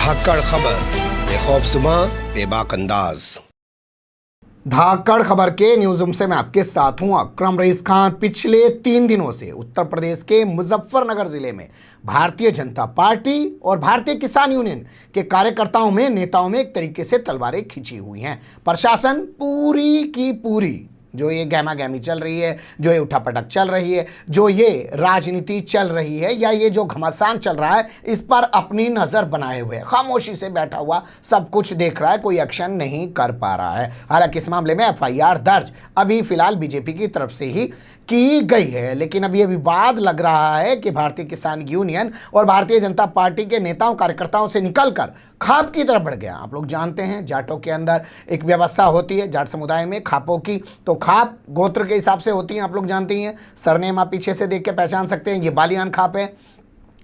धाकड़ खबर, बेखौफ सुबह बेबाक अंदाज। धाकड़ खबर के न्यूज रूम से मैं आपके साथ हूं अकरम रईस खान। पिछले 3 दिनों से उत्तर प्रदेश के मुजफ्फरनगर जिले में भारतीय जनता पार्टी और भारतीय किसान यूनियन के कार्यकर्ताओं में, नेताओं में एक तरीके से तलवारें खिंची हुई हैं। प्रशासन पूरी की पूरी जो ये गहमा गहमी चल रही है, जो ये उठापटक चल रही है, जो ये राजनीति चल रही है, या ये जो घमासान चल रहा है, इस पर अपनी नजर बनाए हुए खामोशी से बैठा हुआ सब कुछ देख रहा है, कोई एक्शन नहीं कर पा रहा है। हालांकि इस मामले में एफआईआर दर्ज अभी फिलहाल बीजेपी की तरफ से ही की गई है, लेकिन अब यह विवाद लग रहा है कि भारतीय किसान यूनियन और भारतीय जनता पार्टी के नेताओं कार्यकर्ताओं से निकलकर खाप की तरफ बढ़ गया। आप लोग जानते हैं जाटों के अंदर एक व्यवस्था होती है, जाट समुदाय में खापों की, तो खाप गोत्र के हिसाब से होती हैं। आप लोग जानते हैं, सरनेम आप पीछे से देख के पहचान सकते हैं, ये बालियान खाप है,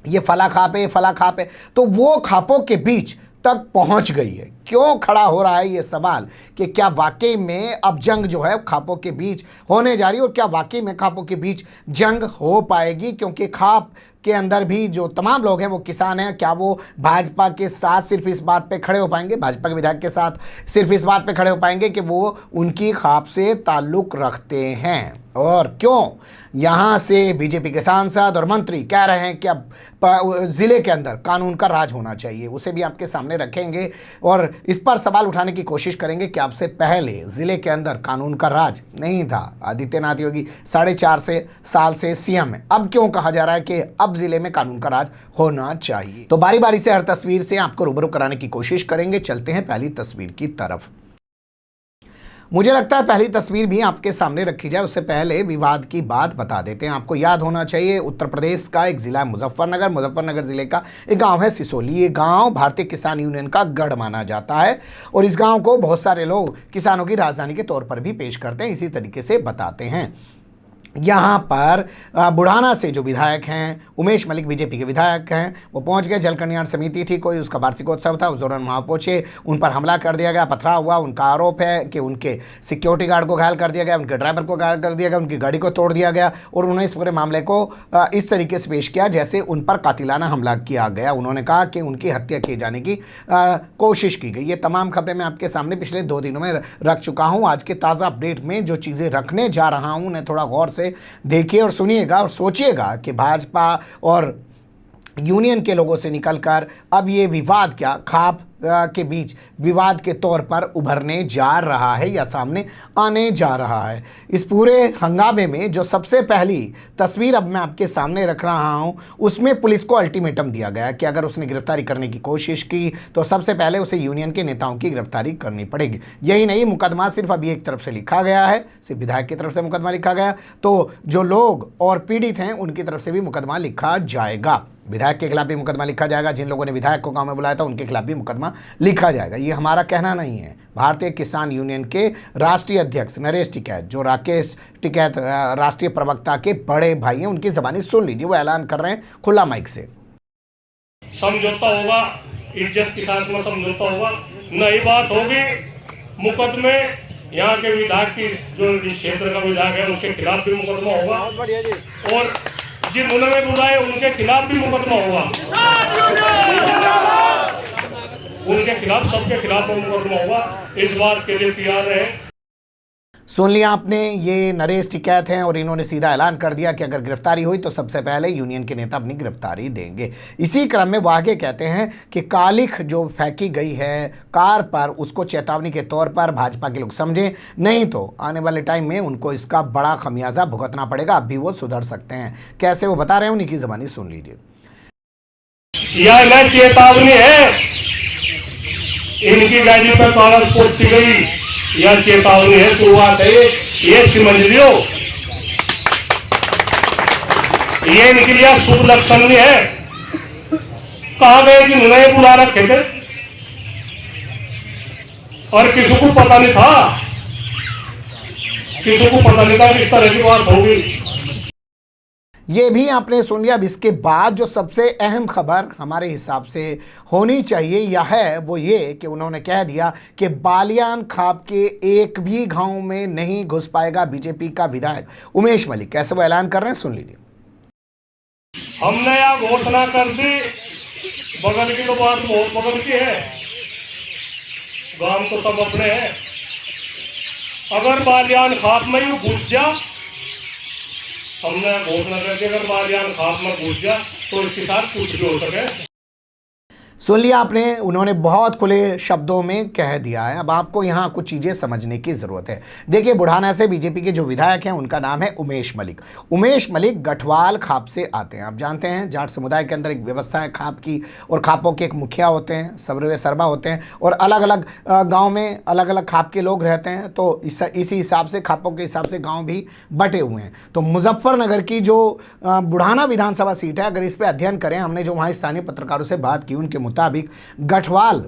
ये फला खाप है, ये फला खाप है। तो वो खापों के बीच तक पहुंच गई है। क्यों खड़ा हो रहा है ये सवाल कि क्या वाकई में अब जंग जो है खापों के बीच होने जा रही है, और क्या वाकई में खापों के बीच जंग हो पाएगी? क्योंकि खाप के अंदर भी जो तमाम लोग हैं वो किसान हैं। क्या वो भाजपा के साथ सिर्फ इस बात पे खड़े हो पाएंगे, भाजपा के विधायक के साथ सिर्फ इस बात पे खड़े हो पाएंगे कि वो उनकी खाप से ताल्लुक रखते हैं? और क्यों यहाँ से बीजेपी के सांसद और मंत्री कह रहे हैं कि अब जिले के अंदर कानून का राज होना चाहिए, उसे भी आपके सामने रखेंगे और इस पर सवाल उठाने की कोशिश करेंगे कि आपसे पहले जिले के अंदर कानून का राज नहीं था। आदित्यनाथ योगी 4.5 साल से सीएम है, अब क्यों कहा जा रहा है कि अब जिले में कानून का राज होना चाहिए? तो बारी बारी से हर तस्वीर से आपको रूबरू कराने की कोशिश करेंगे। चलते हैं पहली तस्वीर की तरफ। मुझे लगता है पहली तस्वीर भी आपके सामने रखी जाए, उससे पहले विवाद की बात बता देते हैं। आपको याद होना चाहिए, उत्तर प्रदेश का एक जिला है मुजफ्फरनगर। मुजफ्फरनगर जिले का एक गांव है सिसोली। ये गांव भारतीय किसान यूनियन का गढ़ माना जाता है और इस गांव को बहुत सारे लोग किसानों की राजधानी के तौर पर भी पेश करते हैं, इसी तरीके से बताते हैं। यहाँ पर बुढ़ाना से जो विधायक हैं, उमेश मलिक बीजेपी के विधायक हैं, वो पहुँच गए। जल कल्याण समिति थी, कोई उसका वार्षिकोत्सव था, उस दौरान वहाँ पहुँचे, उन पर हमला कर दिया गया, पथराव हुआ। उनका आरोप है कि उनके सिक्योरिटी गार्ड को घायल कर दिया गया, उनके ड्राइवर को घायल कर दिया गया, उनकी गाड़ी को तोड़ दिया गया और उन्होंने इस पूरे मामले को इस तरीके से पेश किया जैसे उन पर कातिलाना हमला किया गया। उन्होंने कहा कि उनकी हत्या किए जाने की कोशिश की गई। ये तमाम खबरें मैं आपके सामने पिछले 2 दिनों में रख चुका हूँ। आज के ताज़ा अपडेट में जो चीज़ें रखने जा रहा हूँ उन्हें थोड़ा गौर से देखिए और सुनिएगा और सोचिएगा कि भाजपा और यूनियन के लोगों से निकलकर अब ये विवाद क्या खाप के बीच विवाद के तौर पर उभरने जा रहा है या सामने आने जा रहा है। इस पूरे हंगामे में जो सबसे पहली तस्वीर अब मैं आपके सामने रख रहा हूं, उसमें पुलिस को अल्टीमेटम दिया गया कि अगर उसने गिरफ्तारी करने की कोशिश की तो सबसे पहले उसे यूनियन के नेताओं की गिरफ्तारी करनी पड़ेगी। यही नहीं, मुकदमा सिर्फ अभी एक तरफ से लिखा गया है, सिर्फ विधायक की तरफ से मुकदमा लिखा गया, तो जो लोग और पीड़ित हैं उनकी तरफ से भी मुकदमा लिखा जाएगा। विधायक के खिलाफ भी मुकदमा लिखा जाएगा, जिन लोगों ने विधायक को गांव में बुलाया था उनके खिलाफ भी मुकदमा लिखा जाएगा। ये हमारा कहना नहीं है। भारतीय किसान यूनियन के राष्ट्रीय अध्यक्ष नरेश टिकैत, जो राकेश टिकैत राष्ट्रीय प्रवक्ता के बड़े भाई हैं, उनकी जबानी सुन लीजिए, वो ऐलान कर रहे हैं खुला माइक से। समझौता होगा, इज्जत के साथ में समझौता होगा, नई बात होगी मुकदमे। यहाँ के विधायक की जो क्षेत्र का विधायक है उसके खिलाफ भी मुकदमा होगा और जिन्होंने बुलाए उनके खिलाफ भी मुकदमा होगा, उनके खिलाफ, सबके खिलाफ मुकदमा होगा। इस बात के लिए तैयार रहे। सुन लिया आपने, ये नरेश टिकैत हैं और इन्होंने सीधा ऐलान कर दिया कि अगर गिरफ्तारी हुई तो सबसे पहले यूनियन के नेता अपनी गिरफ्तारी देंगे। इसी क्रम में वो आगे कहते हैं कि कालिख जो फेंकी गई है कार पर, उसको चेतावनी के तौर पर भाजपा के लोग समझें, नहीं तो आने वाले टाइम में उनको इसका बड़ा खमियाजा भुगतना पड़ेगा। अब भी वो सुधर सकते हैं। कैसे वो बता रहे हैं, उन्हीं की ज़बानी सुन लीजिए। यह चेतावनी है, इनकी गाड़ी पर कागज पोती गई, यह चेतावनी है, शुरुआत है, ये समझ लियो। ये इनके लिए शुभ लक्षण नहीं है। कहा गए कि उन्हें बुला रखे थे और किसी को पता नहीं था, किसी को पता नहीं था कि इस तरह की बात होगी। ये भी आपने सुन लिया। अब इसके बाद जो सबसे अहम खबर हमारे हिसाब से होनी चाहिए यह है वो ये कि उन्होंने कह दिया कि बालियान खाप के एक भी गांव में नहीं घुस पाएगा बीजेपी का विधायक उमेश मलिक। कैसे वो ऐलान कर रहे हैं, सुन लीजिए। हमने यह घोषणा कर दी बगल की तो बात बहुत बगल की है, गांव तो सब अपने हैं। अगर बालियान खाप में ही घुस जा, हमने घोषणा कर दी अगर बालियान खाप में घुस जा तो इसके साथ कुछ भी हो सके। सुन लिया आपने, उन्होंने बहुत खुले शब्दों में कह दिया है। अब आपको यहाँ कुछ चीज़ें समझने की ज़रूरत है। देखिए, बुढ़ाना से बीजेपी के जो विधायक हैं उनका नाम है उमेश मलिक। उमेश मलिक गठवाल खाप से आते हैं। आप जानते हैं जाट समुदाय के अंदर एक व्यवस्था है खाप की, और खापों के एक मुखिया होते हैं, सर्वे सर्वा होते हैं, और अलग अलग गाँव में अलग अलग खाप के लोग रहते हैं। तो इसी हिसाब से खापों के हिसाब से गाँव भी बटे हुए हैं। तो मुजफ्फरनगर की जो बुढ़ाना विधानसभा सीट है, अगर इस पर अध्ययन करें, हमने जो वहाँ स्थानीय पत्रकारों से बात की उनके मुताबिक गठवाल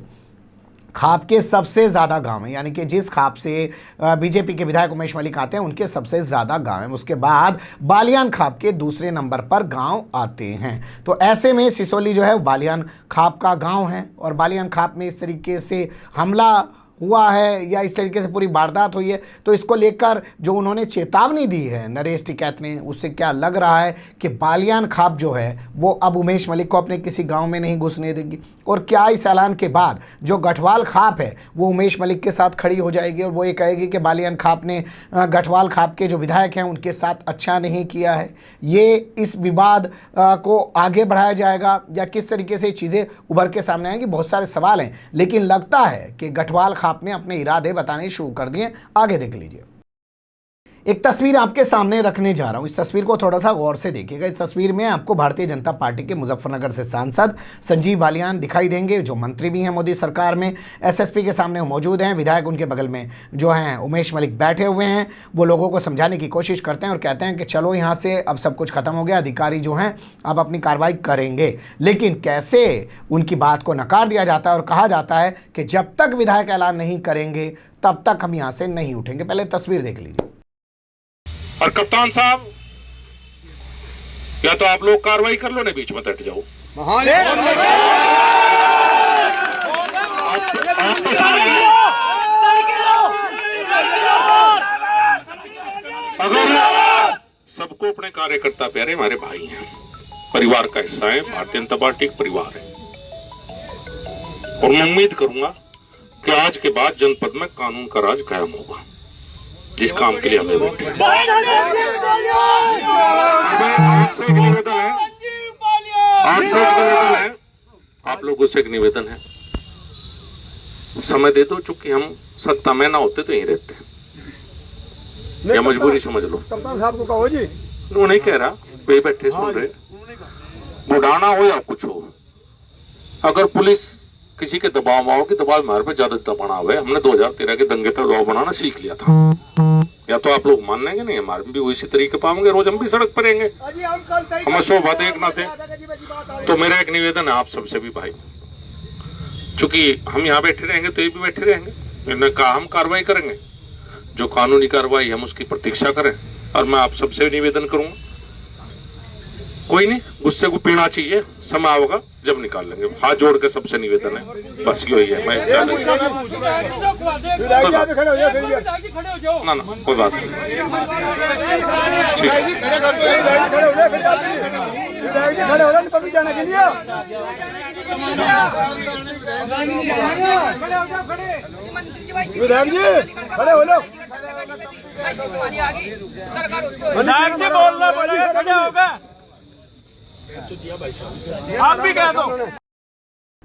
खाप के सबसे ज़्यादा गांव हैं, यानी कि जिस खाप से बीजेपी के विधायक उमेश मलिक आते हैं उनके सबसे ज़्यादा गांव हैं। उसके बाद बालियान खाप के दूसरे नंबर पर गांव आते हैं। तो ऐसे में सिसोली जो है वो बालियान खाप का गांव है, और बालियान खाप में इस तरीके से हमला हुआ है या इस तरीके से पूरी वारदात हुई है, तो इसको लेकर जो उन्होंने चेतावनी दी है नरेश टिकैत ने, उससे क्या लग रहा है कि बालियान खाप जो है वो अब उमेश मलिक को अपने किसी गांव में नहीं घुसने देगी, और क्या इस ऐलान के बाद जो गठवाल खाप है वो उमेश मलिक के साथ खड़ी हो जाएगी और वो ये कहेगी कि बालियान खाप ने गठवाल खाप के जो विधायक हैं उनके साथ अच्छा नहीं किया है। ये इस विवाद को आगे बढ़ाया जाएगा या किस तरीके से चीज़ें उभर के सामने आएंगी, बहुत सारे सवाल हैं। लेकिन लगता है कि गठवाल खाप ने अपने इरादे बताने शुरू कर दिए। आगे देख लीजिए, एक तस्वीर आपके सामने रखने जा रहा हूं। इस तस्वीर को थोड़ा सा गौर से देखिएगा। इस तस्वीर में आपको भारतीय जनता पार्टी के मुजफ्फरनगर से सांसद संजीव बालियान दिखाई देंगे, जो मंत्री भी हैं मोदी सरकार में। एसएसपी के सामने वो मौजूद हैं। विधायक उनके बगल में जो हैं उमेश मलिक बैठे हुए हैं। वो लोगों को समझाने की कोशिश करते हैं और कहते हैं कि चलो यहाँ से अब सब कुछ खत्म हो गया, अधिकारी जो हैं अब अपनी कार्रवाई करेंगे। लेकिन कैसे उनकी बात को नकार दिया जाता है और कहा जाता है कि जब तक विधायक ऐलान नहीं करेंगे तब तक हम यहाँ से नहीं उठेंगे। पहले तस्वीर देख लीजिए। और कप्तान साहब, या तो आप लोग कार्रवाई कर लो, नहीं बीच में हट जाओ। अगर सबको अपने कार्यकर्ता प्यारे हमारे भाई हैं, परिवार का हिस्सा है, भारतीय जनता पार्टी का परिवार है, और मैं उम्मीद करूंगा कि आज के बाद जनपद में कानून का राज कायम होगा, जिस काम के लिए हमें बैठे हैं। आपसे एक निवेदन है, आप लोगों से एक निवेदन है, समय दे दो। चूंकि हम सत्ता में ना होते तो यहीं रहते हैं, या मजबूरी समझ लो। कप्तान साहब को कहो जी। वो नहीं कह रहा, वे बैठे सुन रहे। बुढ़ाना हो या कुछ हो, अगर पुलिस किसी के दबाव आओ कि दबाव हमारे पे ज्यादा दबाना हुआ है, हमने 2013 के दंगे पर दबाव बनाना सीख लिया था। या तो आप लोग मान लेंगे, नहीं हमारे भी उसी तरीके पाएंगे, रोज हम भी सड़क पर रहेंगे, हमें शोभा देखना थे। तो मेरा एक निवेदन है आप सबसे भी भाई, चूंकि हम यहाँ बैठे रहेंगे तो ये भी बैठे रहेंगे, इन्होंने कहा हम कार्रवाई करेंगे, जो कानूनी कार्रवाई हम उसकी प्रतीक्षा करें। और मैं आप सबसे निवेदन करूंगा, कोई नहीं, गुस्से को पीना चाहिए, समय होगा जब निकाल लेंगे। हाथ जोड़ के सबसे निवेदन है, बस यही है। मैं ना कोई बात नहीं, विधायक जी खड़े हो लो। विधायक जी बोलना पड़ेगा, खड़े होगा। आप भी कह दो।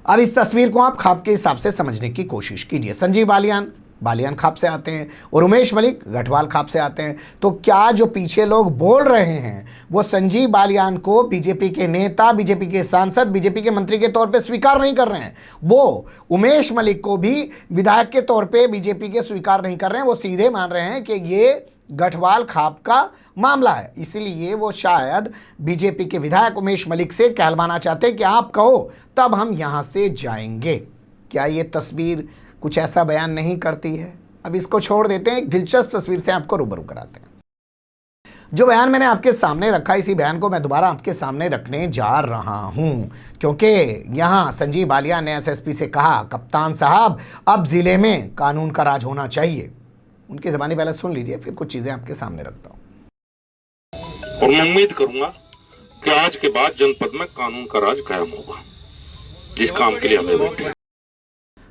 अब इस तस्वीर को आप खाप के हिसाब से समझने की कोशिश कीजिए। संजीव बालियान खाप से आते हैं और उमेश मलिक गठवाल खाप से आते हैं। तो क्या जो पीछे लोग बोल रहे हैं वो संजीव बालियान को बीजेपी के नेता, बीजेपी के सांसद, बीजेपी के मंत्री के तौर पे स्वीकार नहीं कर रहे हैं, वो उमेश मलिक को भी विधायक के तौर पे बीजेपी के स्वीकार नहीं कर रहे हैं। वो सीधे मान रहे हैं कि ये गठवाल खाप का मामला है, इसीलिए वो शायद बीजेपी के विधायक उमेश मलिक से कहलवाना चाहते हैं कि आप कहो तब हम यहां से जाएंगे। क्या ये तस्वीर कुछ ऐसा बयान नहीं करती है? अब इसको छोड़ देते हैं, एक दिलचस्प तस्वीर से आपको रूबरू कराते हैं। जो बयान मैंने आपके सामने रखा, इसी बयान को मैं दोबारा आपके सामने रखने जा रहा हूं, क्योंकि यहां संजीव बालियान ने एसएसपी से कहा, कप्तान साहब अब जिले में कानून का राज होना चाहिए। उनकी ज़बानी पहले सुन लीजिए, फिर कुछ चीजें आपके सामने रखता हूं। और मैं उम्मीद करूंगा कि आज के बाद जनपद में कानून का राज कायम होगा, जिस काम के लिए हमें बैठे।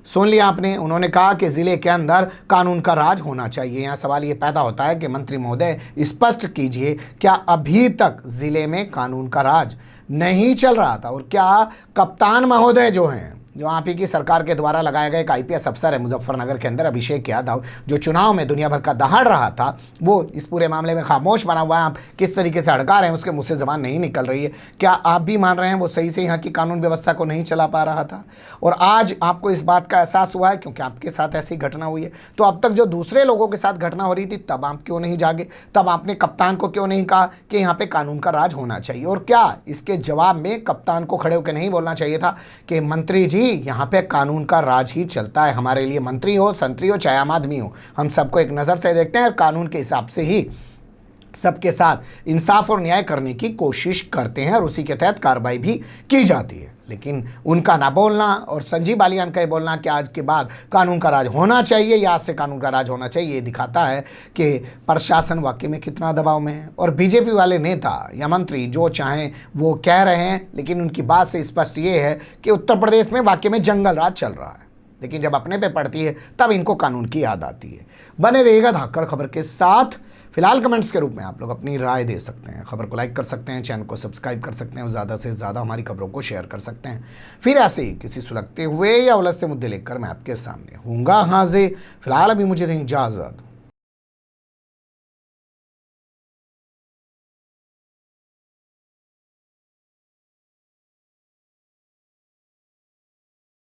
सुन लिया आपने, उन्होंने कहा कि जिले के अंदर कानून का राज होना चाहिए। यहाँ सवाल ये पैदा होता है कि मंत्री महोदय स्पष्ट कीजिए, क्या अभी तक जिले में कानून का राज नहीं चल रहा था? और क्या कप्तान महोदय जो हैं, जो आप ही की सरकार के द्वारा लगाया गया एक आईपीएस अफसर है मुजफ्फरनगर के अंदर, अभिषेक यादव, जो चुनाव में दुनिया भर का दहाड़ रहा था, वो इस पूरे मामले में खामोश बना हुआ है? आप किस तरीके से हड़का रहे हैं, उसके मुंह से जबान नहीं निकल रही है। क्या आप भी मान रहे हैं वो सही से यहाँ की कानून व्यवस्था को नहीं चला पा रहा था? और आज आपको इस बात का एहसास हुआ है क्योंकि आपके साथ ऐसी घटना हुई है। तो अब तक जो दूसरे लोगों के साथ घटना हो रही थी, तब आप क्यों नहीं जागे? तब आपने कप्तान को क्यों नहीं कहा कि यहाँ पे कानून का राज होना चाहिए? और क्या इसके जवाब में कप्तान को खड़े होकर नहीं बोलना चाहिए था कि मंत्री जी, यहाँ पे कानून का राज ही चलता है, हमारे लिए मंत्री हो, संतरी हो, चाहे आम आदमी हो, हम सबको एक नज़र से देखते हैं और कानून के हिसाब से ही सबके साथ इंसाफ और न्याय करने की कोशिश करते हैं और उसी के तहत कार्रवाई भी की जाती है। लेकिन उनका ना बोलना और संजीव बालियान का ये बोलना कि आज के बाद कानून का राज होना चाहिए या आज से कानून का राज होना चाहिए, ये दिखाता है कि प्रशासन वाकई में कितना दबाव में है। और बीजेपी वाले नेता या मंत्री जो चाहें वो कह रहे हैं, लेकिन उनकी बात से स्पष्ट ये है कि उत्तर प्रदेश में वाकई में जंगल राज चल रहा है। लेकिन जब अपने पे पड़ती है तब इनको कानून की याद आती है। बने रहिएगा धाकड़ खबर के साथ। फिलहाल कमेंट्स के रूप में आप लोग अपनी राय दे सकते हैं, खबर को लाइक कर सकते हैं, चैनल को सब्सक्राइब कर सकते हैं और ज़्यादा से ज़्यादा हमारी खबरों को शेयर कर सकते हैं। फिर ऐसे ही किसी सुलगते हुए या उलझते मुद्दे लेकर मैं आपके सामने हूँगा हाजिर। फिलहाल अभी मुझे दें इजाज़त।